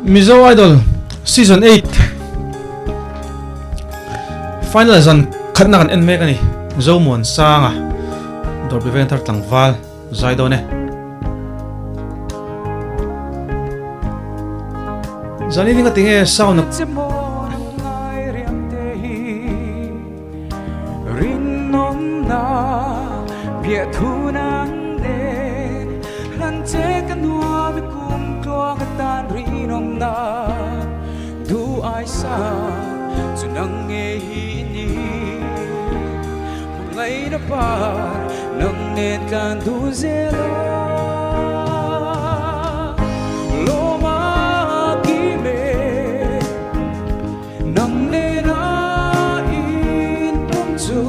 Mizo Idol Season 8 Final zan khat na kan en mek ani Zomuana sanga dor biveng thar tlangwal zaido ne zani ninga tinge sound Nangnen kan du zela loma kime Nangnen a in pungzu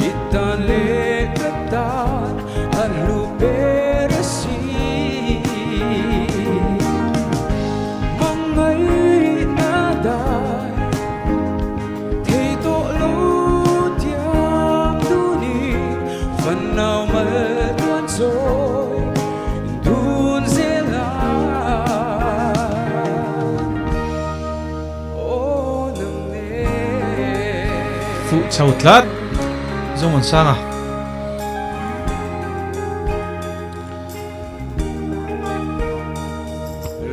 itan le katan alu peresi mangai nadai thei to lo nào mà tuôn rồi đun zela ô nâng nê phụ chào tlat Zomuana sanga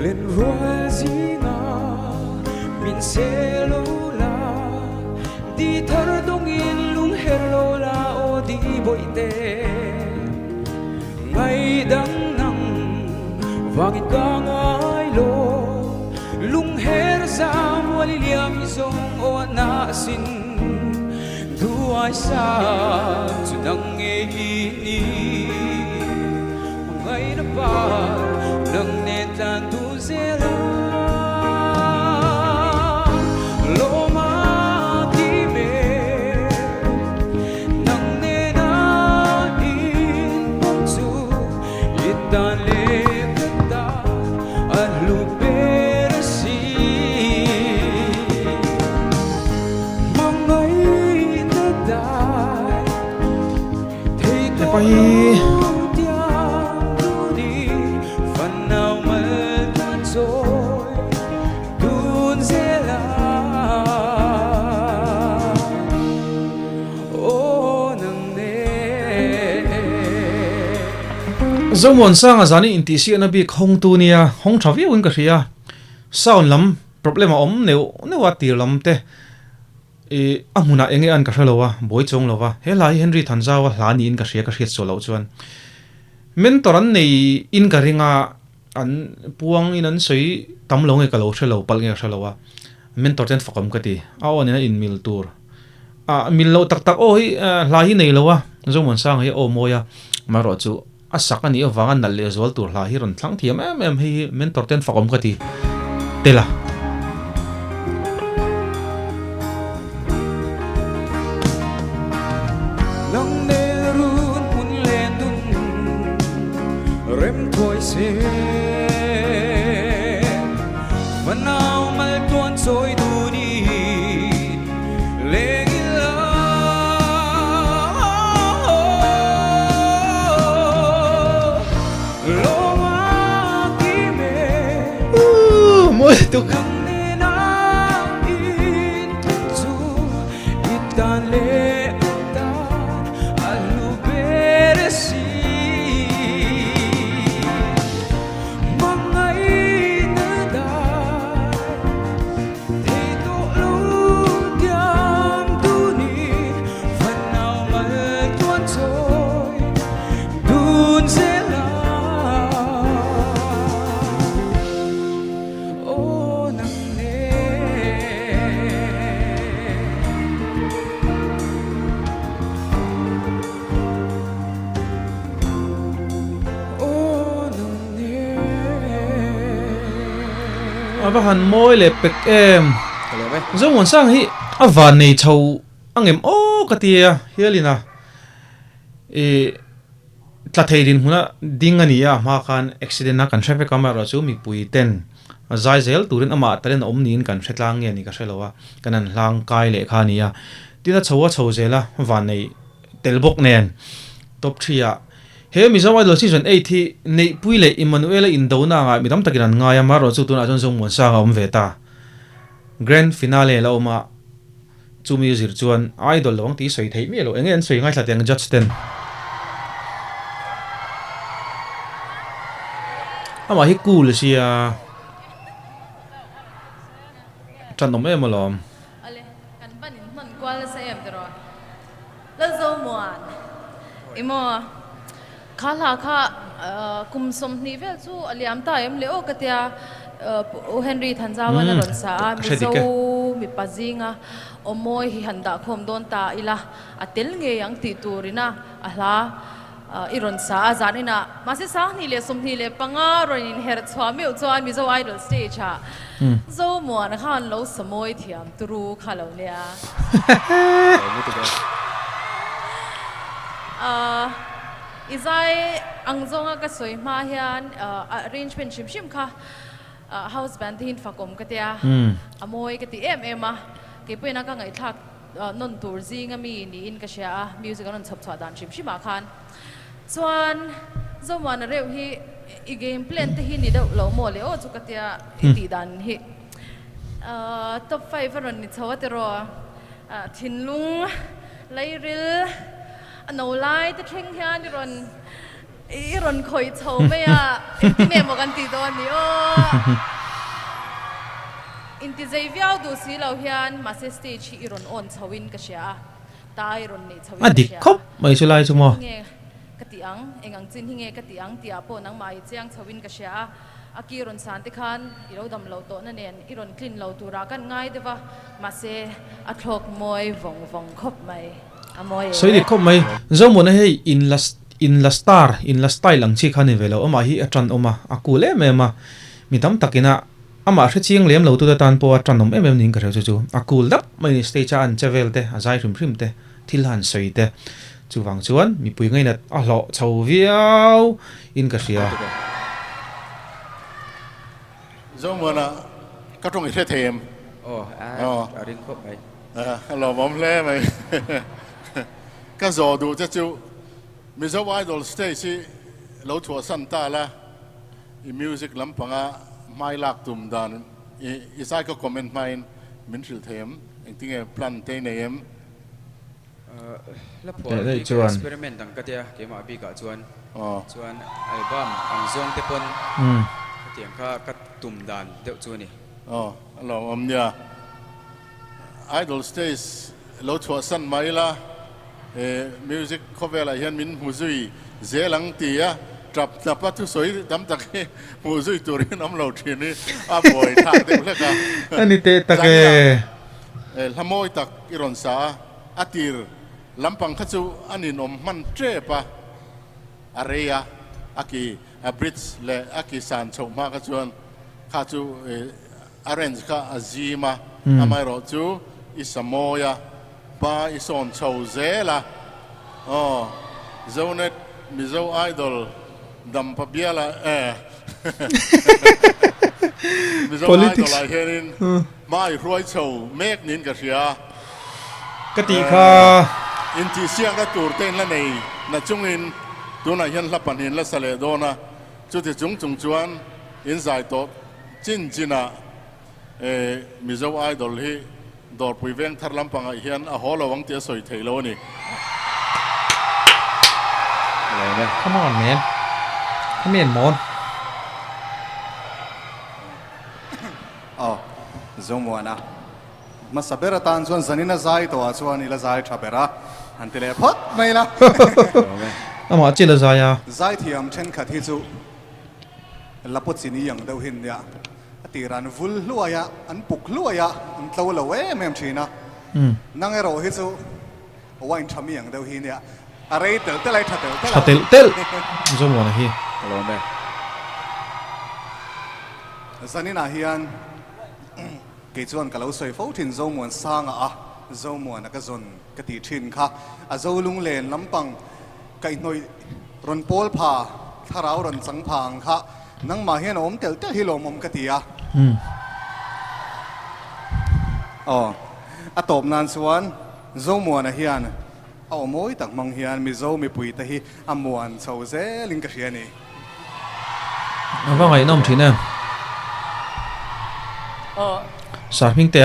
lên roi zina min se lo la đi thar dong in lung hello la o đi bội te ngày đắng nắng vàng ca ngài lo lung her ra mua li liam zong o na sin du ai sa chu nang nghe ni ngày na ba nang ne tan du zela Bye. Zomuana sanga zani intihsiakna bi hawng tu nia hawng thavi win ka hria sound lam problem om neu atir lam te amuna enge an ka hrelowa boi chong lowa helai Henry Thanzauva hlani in ka hria so lo chuan mentor an nei in ka ringa an puang in an soi tam lo nge ka lo hrelo pal nge hrelowa mentor ten fakom ka ti aw anina in mil tur mil lo tak tak o hi hlai nei lowa Zomuana sanga hi o moya maro chu asak ani awanga nal le zol tur hla hi ron thlang thiam em hi mentor ten fakom ka ti tela nang ne run mun len dun rem thoi se manau mal tuan soi du ni le tuk Nangnen a in pungzu itan le katan alu peresi mangai nadai thei to lo tiam tu ni vanau mal tuan choi dun zela abahan moi le pek em Zomuana sang hi avan nei chho angem o katia hialina tlatheirin huna dingania ma kan accident na kan traffic camera chu mi pui ten zai zel turin ama talen omnin kan hretlang nge ni ka hrelowa kanan hlang kai le khania tina chowa chho zela van nei telbok nen top 3 a he mi zawai lo season 8 thi nei puile Emmanuel Indona nga mi tam takiran nga ya maro chu tuna jon Zomuan sa om veta grand finale la oma chu mi zir chuan idol lawang ti soi thei mi lo engen soi ngai thlateng judge ten ama hi cool sia chan nom em lom ale kan banin man kwal sa em dro la Zomuan imo khala kha kum som ni vel chu aliam ta em leo katia Henry Thanzauva na ron sa mi zo mi pazinga omoi hi handa khom don ta ila atel nge yang ti turina ahla iron sa azanina mase sa ni le som ni le panga ron in her chwa mi chuan mi zo idol stage ha Zomuan khan lo samoi thiam turu khalo lia izai angzonga ka soi ma hian arrangement shim kha house band hin fakom katia amoi kati em a ke pena ka ngai thak non tur zinga mi ni in ka sha music on chhap chwa dan shim a khan chuan Zomuan reu hi I game plan te hi ni do lo mo le o chu katia ti dan hi top 5 ron ni chawate ro thinlung lairil no lai te theng hian ron khoi chho me a ti me mo kan ti don ni o intihsiakna du si lo hian ma se stage hi ron on chawin ka sha ta ron ni chawin dik khop mai chu lai chu mo katiang engang chin hinge katiang tia po nang mai chiang chawin ka sha akiron santi khan iro dam lo to na nen iron clean lo tura kan ngai dewa ma se athlok moi vong khop mai amoi soi dik khop mai Zomuan hei in la star in la style ang chi khani velo ama hi atran oma akule me ma mitam takina ama hre chiang lem lo tu da tan po atran om em ning ka chu akul dap mai stage an chevel te azai rim te thilhan soi te chu wang chuan mi pui ngai na a lo chho viau in ka ria Zomuana ka tong I them arin khop mai lo mom le mai ka zo du cha chu mi zo idol stage lo thua san ta la I music lampanga mai lak tum dan I sai ko comment main min thil them eng tinge plan te nem la po experiment ang katia ke ma bi ka chuan album ang zong te pon tiang kha kat tum dan deuh chu ni lo nya idol stage lo thua san mai la music cover la hian min muzui zelang tia trap pa tu soi dam tak muzui turin am lo thin ni a boy tha de le ka ani te take lamoi tak iron sa atir lampang khachu anin om man trepa area aki a bridge le aki san chho ma ka chuan khachu arrange ka azima amai ro chu isamoya ba ison chho zela zonet mizo idol dam pa biala mizo idol la herin mai roi chho mek nin ka ria kati kha intihsiakna tur ten la nei na chungin tuna hian la panin la sale dona chu ti chung chuan in zai to chin mizo idol hi dor pui veng thar lampanga hian a holo wang te soi theilo ni come on man come in mon Zomuana masabera tan chuan zanina zai to chuan ila zai thabera antile phot mai la ama chila zaya zai thiam then khathi chu lapot chini yang do hin ya atiran vul hluaya an puk hluaya an tlo lo mem thina nangero hi chu wain thami yang do hin ya arei tel lai tel Zomuan hi lo me zanina hian ke chuan kalau soi fo thin Zomuan sanga Zomuan ka zon ka ti thin kha a zo lung len lampang kai noi ron pol pha tharau ron chang phang kha nang ma hian om tel hilom om ka ti a top nan chuan Zomuan hian เอาโมยตักมังเฮียนมีโซมีปุยตะฮีอมวนเสาเซลิงกะเชียนี่ว่าไงน้องทีน่ะสาพิงเตะ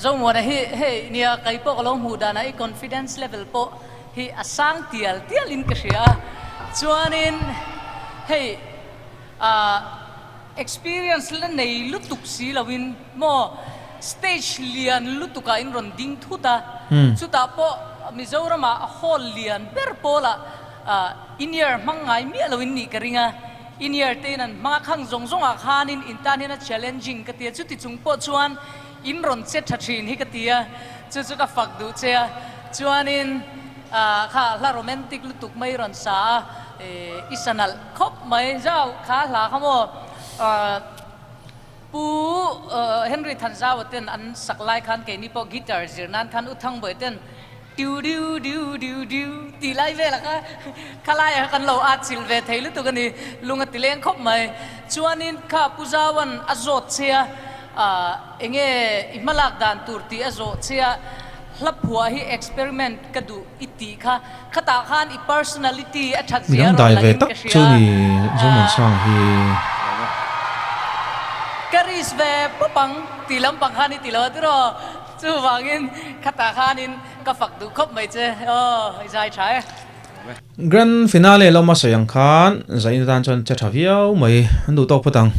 Zomuana he nia kai po kalong huda na I confidence level po hi asang tial in kasya chuanin hey experience la nei lutuk si lawin mo stage lian lutuka in ronding thuta chuta po Mizorama hall lian berpola in year mangai mi lawin ni karinga in year tenan mga khang zongzong a khanin intanina challenging katia chuti chungpo chuan in ron set thathin hi katia chu ka fakdu chea chuanin kha la romantic lutuk mai ron sa isanal khop mai zau kha la khamo pu Henry Thanzauva ten an saklai khan ke ni po guitar zirnan khan uthang boi ten diu ti lai ve la ka khalai kan lo at sil ve thei lutuk ani lunga tileng khop mai chuanin kha pujawan azot chea enge imalak dan turti azo chia hlapua hi experiment kadu iti kha khata khan I personality athak zia ro la in ka sia chuni zomun sang hi karis ve popang tilam pangkhani tilo tro chu wangin khata khanin ka fakdu khop mai che zai chai grand finale lo ma sayang khan zain dan chon cha thaviau mai ndu tok patang